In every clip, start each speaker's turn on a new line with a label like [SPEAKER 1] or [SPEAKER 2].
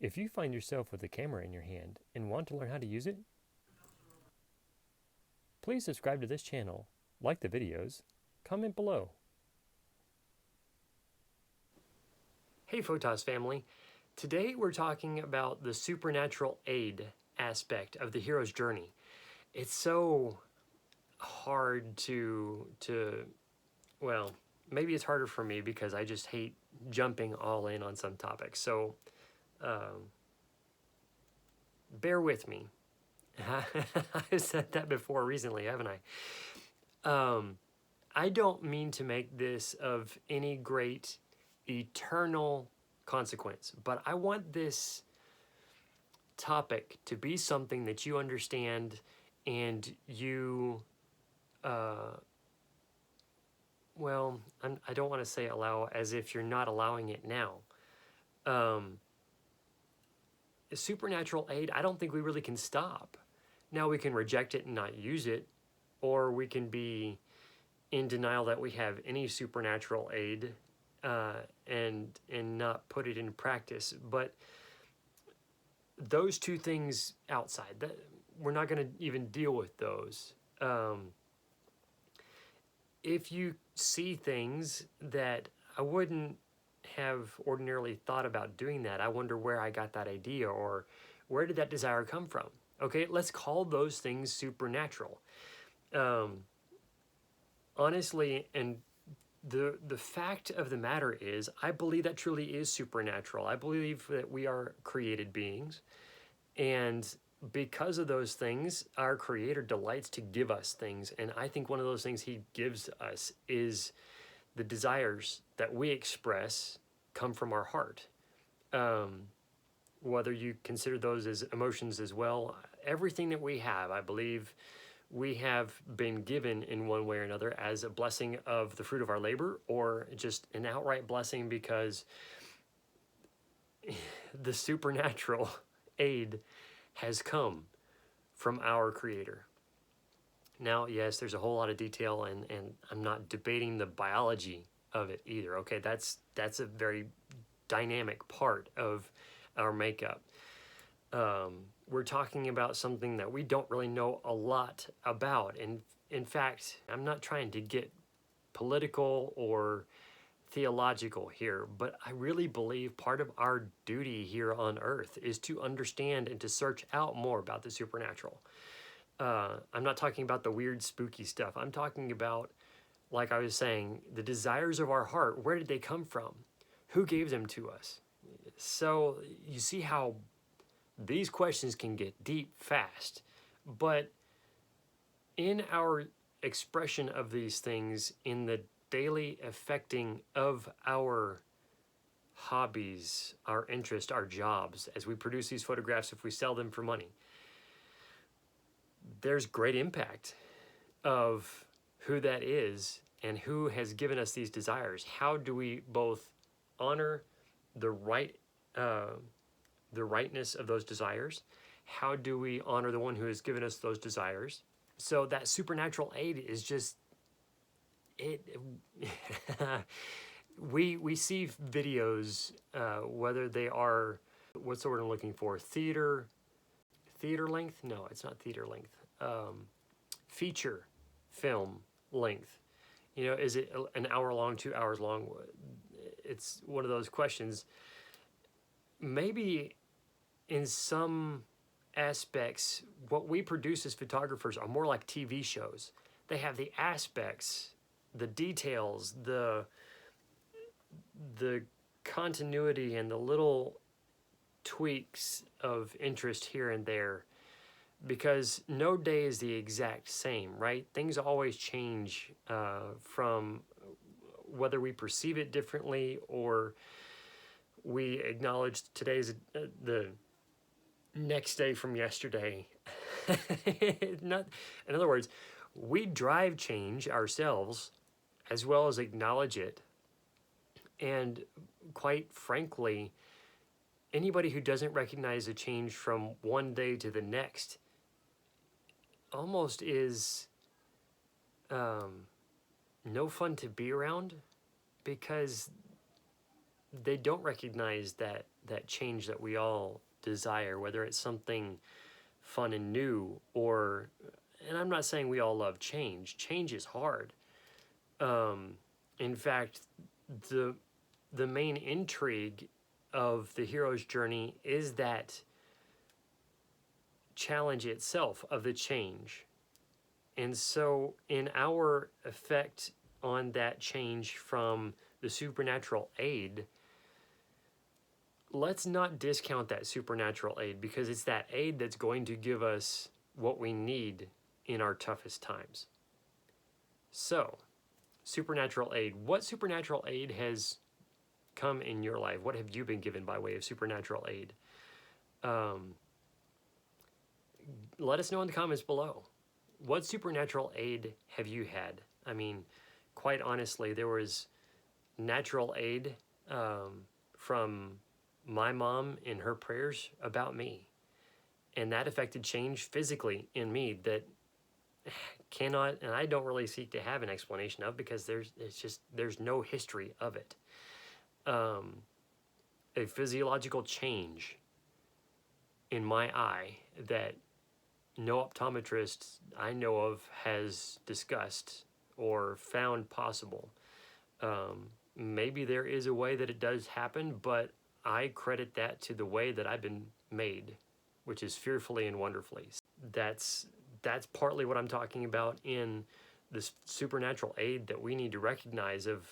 [SPEAKER 1] If you find yourself with a camera in your hand and want to learn how to use it, please subscribe to this channel, like the videos, comment below. Hey Photos family, today we're talking about the supernatural aid aspect of the hero's journey. It's so hard well, maybe it's harder for me because I just hate jumping all in on some topics. So bear with me. I've said that before recently, haven't I? I don't mean to make this of any great eternal consequence, but I want this topic to be something that you understand and you, well, I don't want to say allow as if you're not allowing it now. Supernatural aid, I don't think we really can stop. Now we can reject it and not use it, or we can be in denial that we have any supernatural aid and not put it in practice. But those two things outside, that we're not going to even deal with those. If you see things that I wouldn't have ordinarily thought about doing that, I wonder where I got that idea or where did that desire come from? Okay, let's call those things supernatural. Honestly, and the fact of the matter is, I believe that truly is supernatural. I believe that we are created beings, and because of those things, our Creator delights to give us things. And I think one of those things He gives us is the desires that we express come from our heart. Whether you consider those as emotions as well, everything that we have, I believe, we have been given in one way or another as a blessing of the fruit of our labor, or just an outright blessing because the supernatural aid has come from our Creator. Now, yes, there's a whole lot of detail, and I'm not debating the biology of it either. Okay, that's a very dynamic part of our makeup. We're talking about something that we don't really know a lot about. And in fact, I'm not trying to get political or theological here, but I really believe part of our duty here on earth is to understand and to search out more about the supernatural. I'm not talking about the weird, spooky stuff. I'm talking about, like I was saying, the desires of our heart. Where did they come from? Who gave them to us? So you see how these questions can get deep fast, but in our expression of these things, in the daily affecting of our hobbies, our interest, our jobs, as we produce these photographs, if we sell them for money, there's great impact of who that is and who has given us these desires. How do we both honor the rightness of those desires? How do we honor the one who has given us those desires? So that supernatural aid is just it. we see videos, whether they are, what's the word I'm looking for? Theater length? No, it's not theater length. Feature film length. You know, is it an hour long, 2 hours long? It's one of those questions. Maybe in some aspects, what we produce as photographers are more like TV shows. They have the aspects, the details, the continuity, and the little tweaks of interest here and there, because no day is the exact same, right? Things always change from whether we perceive it differently or we acknowledge today's the next day from yesterday. Not, in other words, we drive change ourselves as well as acknowledge it. And quite frankly, anybody who doesn't recognize a change from one day to the next almost is no fun to be around, because they don't recognize that change that we all desire, whether it's something fun and new, or, and I'm not saying we all love change. Change is hard. In fact, the main intrigue of the hero's journey is that challenge itself of the change. And so in our effect on that change from the supernatural aid, let's not discount that supernatural aid, because it's that aid that's going to give us what we need in our toughest times. So, supernatural aid. What supernatural aid has come in your life? What have you been given by way of supernatural aid? Let us know in the comments below. What supernatural aid have you had? I mean, quite honestly, there was natural aid from my mom in her prayers about me. And that affected change physically in me that cannot, and I don't really seek to have an explanation of, because there's no history of it. A physiological change in my eye that no optometrist I know of has discussed or found possible. Maybe there is a way that it does happen, but I credit that to the way that I've been made, which is fearfully and wonderfully. That's partly what I'm talking about in this supernatural aid that we need to recognize of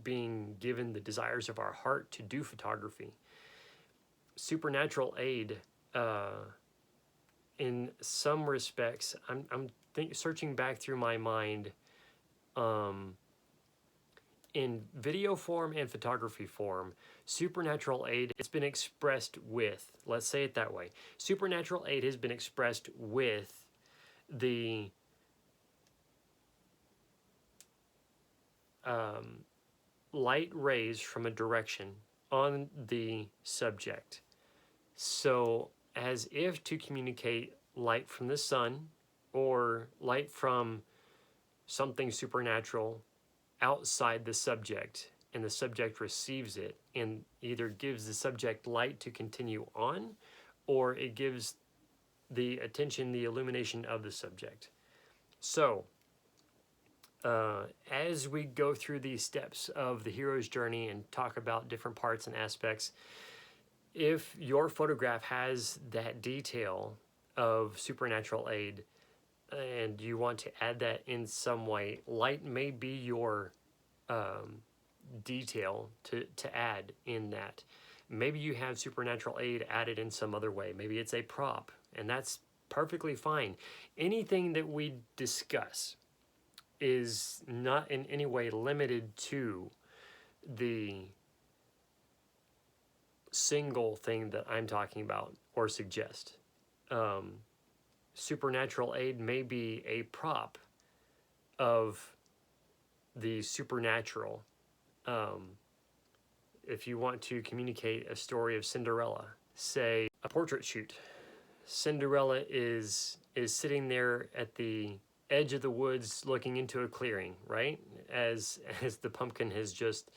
[SPEAKER 1] being given the desires of our heart to do photography. Supernatural aid, in some respects, I'm searching back through my mind, in video form and photography form, supernatural aid has been expressed with, let's say it that way, supernatural aid has been expressed with the light rays from a direction on the subject. So as if to communicate light from the sun or light from something supernatural outside the subject, and the subject receives it and either gives the subject light to continue on, or it gives the attention, the illumination of the subject. So as we go through these steps of the hero's journey and talk about different parts and aspects, if your photograph has that detail of supernatural aid and you want to add that in some way, light may be your detail to add in that. Maybe you have supernatural aid added in some other way. Maybe it's a prop, and that's perfectly fine. Anything that we discuss is not in any way limited to the single thing that I'm talking about or suggest. Supernatural aid may be a prop of the supernatural. If you want to communicate a story of Cinderella, say a portrait shoot, Cinderella is sitting there at the edge of the woods looking into a clearing, right? As the pumpkin has just,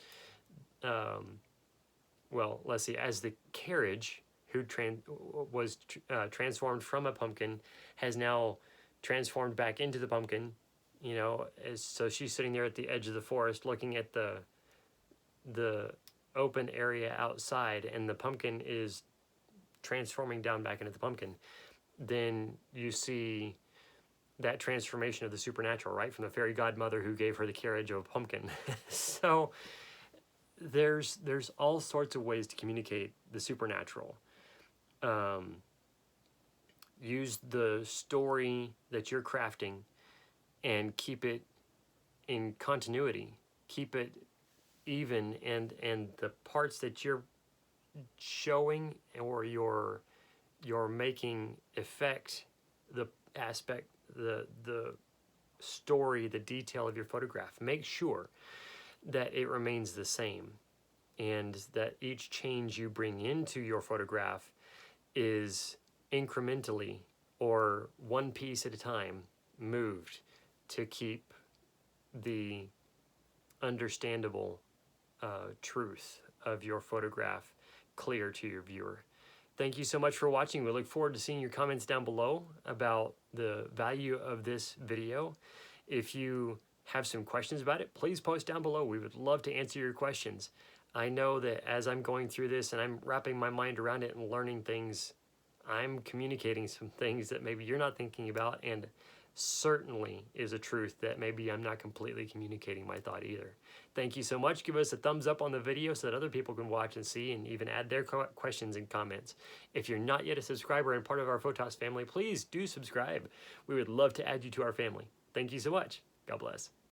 [SPEAKER 1] well, let's see, as the carriage who was transformed from a pumpkin has now transformed back into the pumpkin, you know, so she's sitting there at the edge of the forest looking at the open area outside, and the pumpkin is transforming down back into the pumpkin. Then you see that transformation of the supernatural, right? From the fairy godmother who gave her the carriage of a pumpkin. So there's all sorts of ways to communicate the supernatural. Use the story that you're crafting and keep it in continuity. Keep it even, and the parts that you're showing or you're making affect the aspect, the story, the detail of your photograph. Make sure that it remains the same, and that each change you bring into your photograph is incrementally or one piece at a time moved to keep the understandable truth of your photograph clear to your viewer. Thank you so much for watching. We look forward to seeing your comments down below about the value of this video. If you have some questions about it, please post down below. We would love to answer your questions. I know that as I'm going through this and I'm wrapping my mind around it and learning things, I'm communicating some things that maybe you're not thinking about, and certainly is a truth that maybe I'm not completely communicating my thought either. Thank you so much. Give us a thumbs up on the video so that other people can watch and see and even add their questions and comments. If you're not yet a subscriber and part of our Photos family, please do subscribe. We would love to add you to our family. Thank you so much. God bless.